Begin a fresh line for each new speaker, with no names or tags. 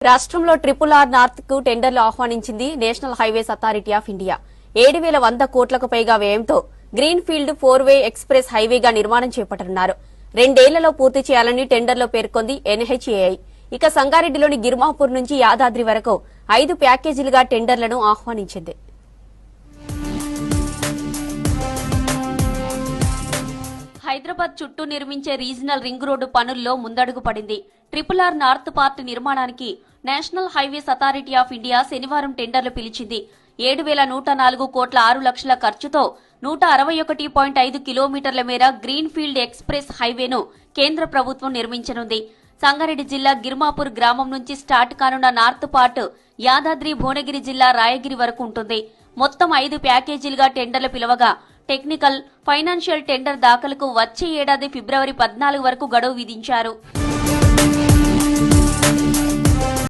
రాష్ట్రంలో RRR north కు టెండర్లు ఆహ్వానించింది National Highways Authority of India. 7,100 కోట్లకు పైగా వ్యయంతో గ్రీన్ ఫీల్డ్ 4-వే ఎక్స్ప్రెస్ హైవేగా నిర్మాణం చేపట్టనున్నారు. 2 ఏళ్లలో పూర్తి చేయాలని టెండర్లో పేర్కొంది NHAI. ఇక సంగారెడ్డిలోని గిర్మాపూర్ నుంచి యాదాద్రి వరకు 5 ప్యాకేజీలుగా టెండర్లను ఆహ్వానించింది. హైదరాబాద్ చుట్టూ నిర్మించే రీజనల్ రింగ్ రోడ్డు పనుల్లో ముందడుగు పడింది. RRR నార్త్ పార్ట్ నిర్మాణానికి national Highways Authority of India శనివారం టెండర్లు పిలిచింది. 7,104 కోట్ల 6 లక్షల ఖర్చుతో 161.5 కిలోమీటర్ల మేర గ్రీన్ ఫీల్డ్ ఎక్స్ప్రెస్ హైవేను కేంద్ర ప్రభుత్వం నిర్మించనుంది. సంగారెడ్డి జిల్లా గిర్మాపూర్ గ్రామం నుంచి స్టార్ట్ కానున్న నార్త్ పార్ట్ యాదాద్రి భువనగిరి జిల్లా రాయగిరి వరకు ఉంటుంది. మొత్తం 5 ప్యాకేజీలుగా టెండర్లు పిలవగా టెక్నికల్, ఫైనాన్షియల్ టెండర్ దాఖలకు వచ్చే ఏడాది ఫిబ్రవరి 14 వరకు గడువు విధించారు.